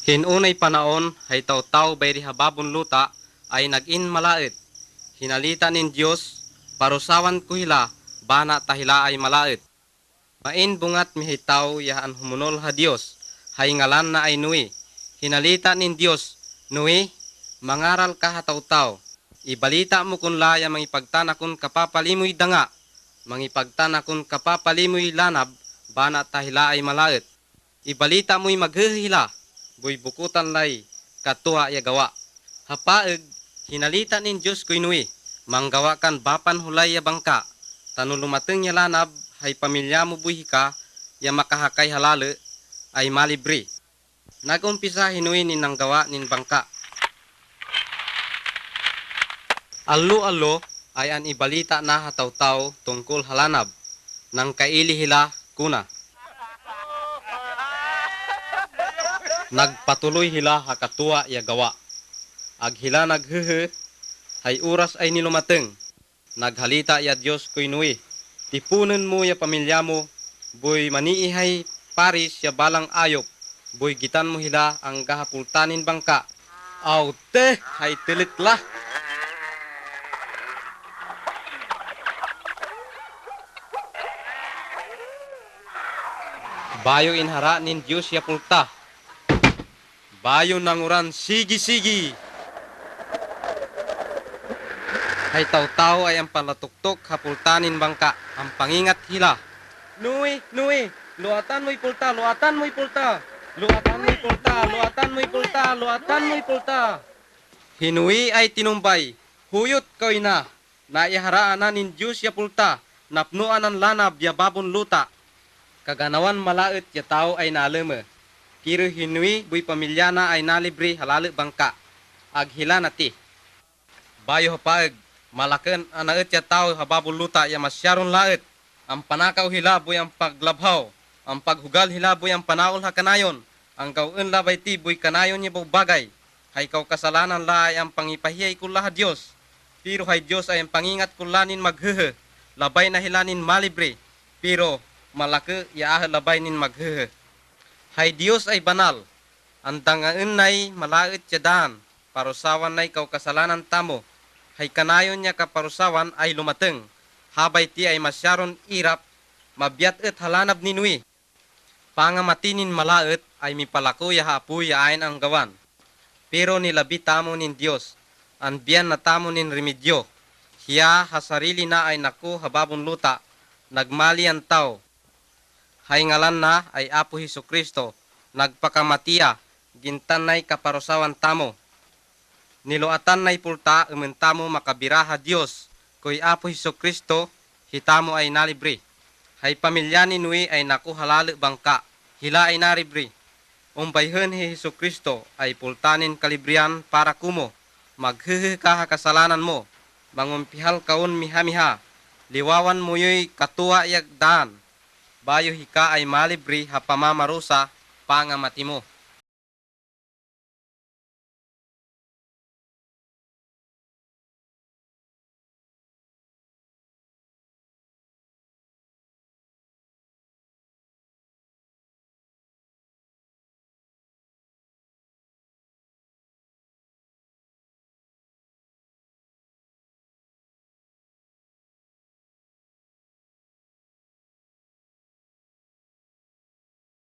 Hinunay panaon hay taw-taw bayri hababon luta ay nagin malaet. Hinalita nin Dios parusawan ko hila bana tahila ay malaet. Main bungat mihitaw yahan humunol ha Dios hay ngalan na ay Nui. Hinalita nin Dios, Nui, mangaral ka ha taw-taw. Ibalita mo kun laya mangipagtanakon kapapalimoy danga. Mangipagtanakon kapapalimoy lanab bana tahila ay malaet. Ibalita mo'y maghihila, buy bukutan lay, katuwa ya gawa. Hapaeg, hinalita nin Diyos ko'y Nui, manggawa kan bapan hulay ya bangka, tanulumateng ya lanab, hay pamilya mo buhi ka, ya makahakay halale, ay malibre. Nagumpisa hinuin nin ang gawa nin bangka. Allo-allo ay an ibalita na hataw-taw tungkol halanab, nang kaili hila kuna. Nagpatuloy hila hakatuwa ya gawa. Ag hila naghehe, hay oras ay nilumateng. Naghalita ya Diyos ko'y Nui. Tipunen mo ya pamilya mo, boy maniihay paris ya balang ayop. Boy gitan mo hila ang gahapultanin bangka. Aute, hay tilikla. Bayo inhara nin Diyos ya pulta. Bayo nanguran sigi-sigi. Hay taw-taw ay ang palatuktok hapultanin bangka. Ang pangingat hila. Nui, Nui, luatan mo'y pulta, luatan mo'y pulta. Luatan mo'y pulta, luatan mo'y pulta, luatan mo'y pulta. Hinui ay tinumbay. Huyot ko'y na. Naiharaan na nin Diyos ya pulta. Napnuan ang lanab ya babon luta. Kaganawan malaet ya tao ay naleme. Kiro hinui buy pamilya na ay nalibre halale bangka. Aghila nati. Bayo hapaeg, malaken anaet ya tao hababol luta ya masyaron laet. Ang panakaw hila buy ang paglabhaw. Ang paghugal hila buy ang panaol ha kanayon. Ang gawin labay ti buy kanayon niya bagay. Hay kaw kasalanan la ay ang pangipahiyay kula ha Diyos. Pero hay Diyos ay ang pangingat kulanin maghehe. Labay na hilanin malibre. Pero malake ya labay nin maghehe. Hay Diyos ay banal, ang dangain na'y malait yadan, parusawan na'y kaw kasalanan tamo, hay kanayon niya kaparusawan ay lumateng, habay ti ay masyaron irap, mabiyat et halanab ni Nui. Pangamatinin malait ay mipalako ya hapu yain ang gawan, pero nilabi tamo nin Diyos, ang biyan na tamo nin remedyo, hiya hasarili na ay naku hababon luta, nagmali ang tao. Hay ngalan na ay Apo Hesukristo, nagpakamatiya, gintanay kaparusawan tamo. Niluatan na'y pulta, tamo makabiraha Diyos, ko'y Apo Hesukristo, hitamo ay nalibre. Hay pamilya ni Nui ay naku halale bangka, hila ay naribre. Umbayhen hi Hesukristo ay pultanin kalibrian para kumo, maghehe ka kasalanan mo, mangumpihal kaun miha-miha, liwawan mo yo'y katuwa yagdaan. Bayo hika ay malibre hapamamarusa pangamati mo.